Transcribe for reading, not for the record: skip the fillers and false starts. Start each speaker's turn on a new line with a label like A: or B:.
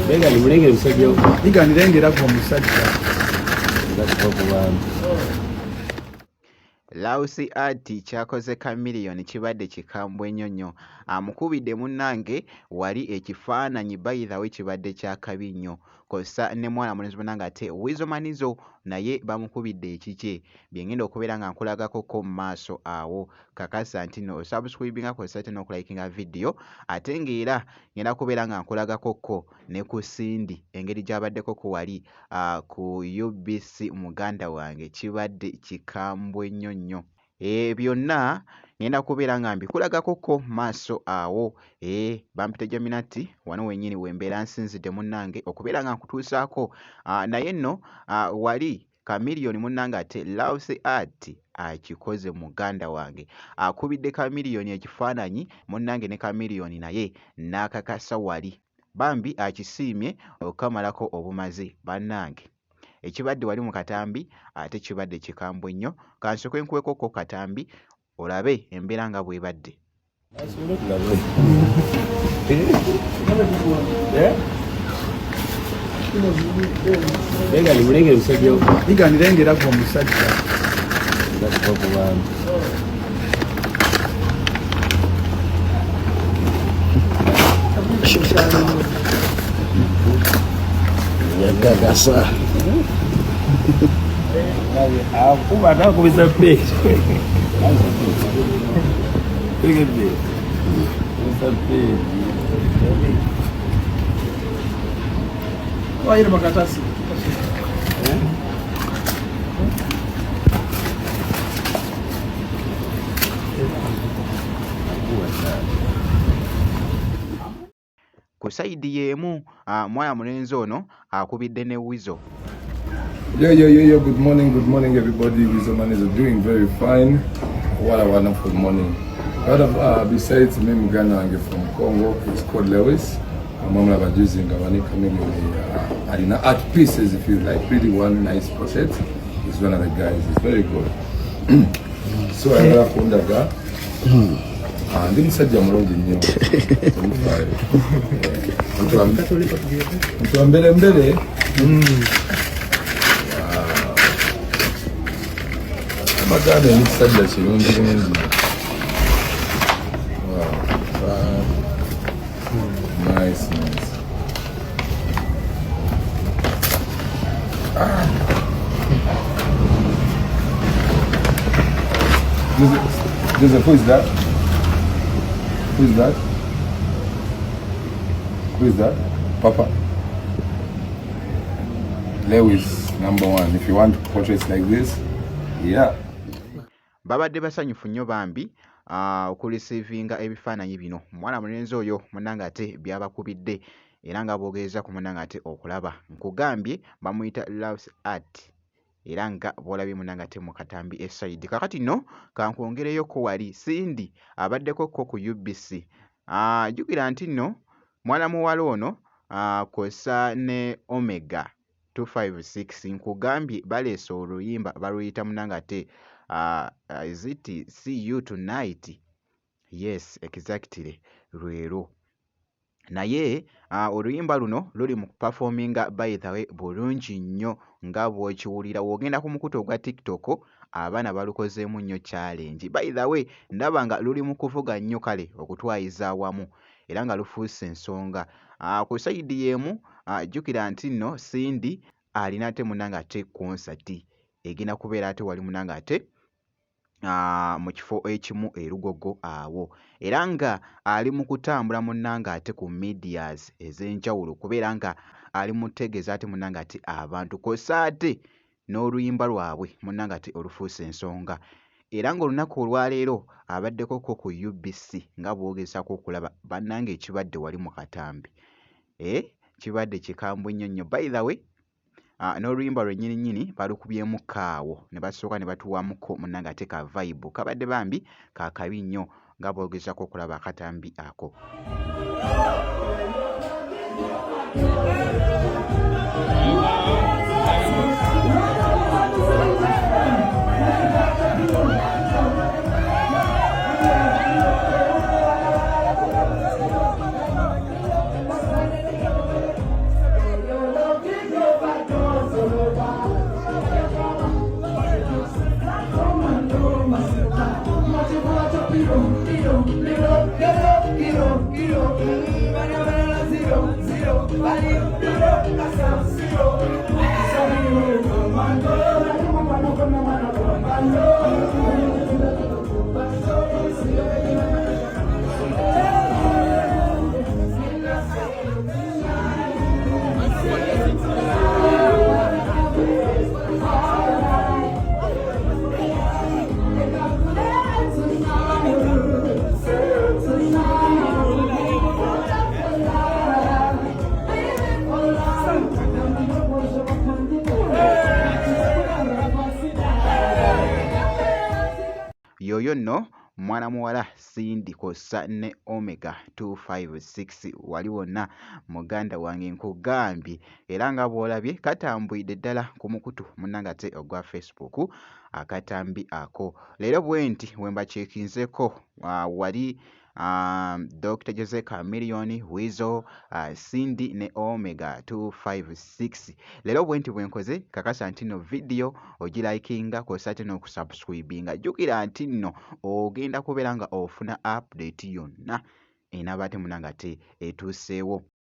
A: Benga ni mulengere musajja
B: iganirengera ku musajja
A: ngatuva ku bantu.
C: Lausi ati kyakoze Chameleone kibadde kikambwe nnyo nnyo. Amukubidde munnange wali ekifaananyi by the way kibadde kya kabi nnyo. Kosa ne mwana mulenzi munnange ate Wizo Manizo naye bamukubidde ekikye. Bye ngenda okubeera nga nkulagako ko mu maaso awo. Kakasa nti no subscribinga kosa ate n'okulayikinga video ate ng'era ngenda kubeera nga nkulagako ko ne ku Cindy engeri gy'abaddeko ku wali ku UBC muganda wange kibadde kikambwe nnyo nnyo. Byonna ngenda kubeera nga mbikulagako ko maaso awo. Bampita Jaminati wano wennyini wembeera nsinzidde munnange okubeera nga nkutuusaako naye nno wali Chameleone munnange ate Lausi ati akikoze muganda wange akubidde Chameleone ekifaananyi munnange ne Chameleone naye n'akakasa wali bambi akisiimye okukamalako obumazi bannange. Ekibadde wali mu katambi ate kibadde kikambwe nnyo. Kansooke nkuweko ko katambi olabe embeera nga bw'ebadde.
A: Benga ni mulengere musajja
B: iganirengera ku musajja
A: ngatuva ku bantu. Yagagasa akuba atakubiza peeri tegedde kubiza peeri
B: waire makatasi
C: Ku sayidi y'emu mwana mulenzi ono akubidde ne Wizo.
D: Yo, good morning everybody. Wizo Manizo doing very fine. What a wonderful morning. Besides me muganda wange from Congo, it's called Lewis. Mama bajuzi ngabani Chameleone arena art pieces, if you like, really one nice portrait. He's one of the guys, it's very good. So I got kundaga ndi musajja mulungi nnyo mtu wa mbele amaganda ni musajja kirungi bulungi. Nice. Joseph, who is that? Who is that? Papa. Lewis, number one. If you want portraits like this, yeah.
C: Babadde basanyufu nnyo bambi okuliseivinga ebifaananyi bino. Mwana mulenzi oyo munnange ate byabakubidde era nga boogereza ku munnange ate okulaba. Nkugambye bamuyita Lausi ati era nga bw'olabye munnange ate mu katambi esayidi. Kakati nno kankwongereyo ko wali Cindy abaddeko ko ku UBC. Jjukira nti nno mwana muwala ono kosa ne Omega 256 nkugambye baleese oluyimba baluyita munnange ate is it see you tonight? Yes, exactly. Lwero. Naye oluyimba luno luli mu performinga by the way bulungi nnyo nga bw'okiwulira. Wogenda ku mukutu ogwa TikTok abaana balukozeemu nnyo challenge. By the way ndaba nga luli mu kuvuga nnyo kale okutwayiza awamu era nga lufuuse ensonga. Ku sayidi y'emu jjukira nti nno Cindy alina ate munnange ate konsati egenda kubeera ate wali munnange ate mu kifo ekimu erugogo awo era nga ali mu kutambula munnange ate ku medias ez'enjawulo kubeera nga ali mu tegeeza ate munnange ate abantu kosa ate n'oluyimba lwabwe munnange ate olufuuse ensonga era ng'olunaku olwaleero abaddeko ko ku UBC nga bw'ogezaako okulaba bannange ekibadde wali mu katambi kibadde kikambwe nnyo nnyo. By the way n'oluyimba lwennyini balukubyemu kaawo ne basooka ne batuwamuko munnange ate ka vibe kabadde bambi kaakabi nnyo nga bw'ogezaako okulaba akatambi ako. yoyo nno mwana muwala Cindy kossa ne Omega 256 wali wonna muganda wange nkugambye era nga bw'olabye katambwidde ddala ku mukutu munnangate ogwa Facebook akatambi ako leero bwe nti we mbaceekinzeko wali Dr. Jose Chameleone, Weasel, Cindy ne Omega 256 leero bwe nti bwe nkoze kakasa nti no video ogilikinga kosa ate n'okusubscribinga jjukira nti nno ogenda kubeera nga ofuna update yonna enaaba ate munnangate etuuseewo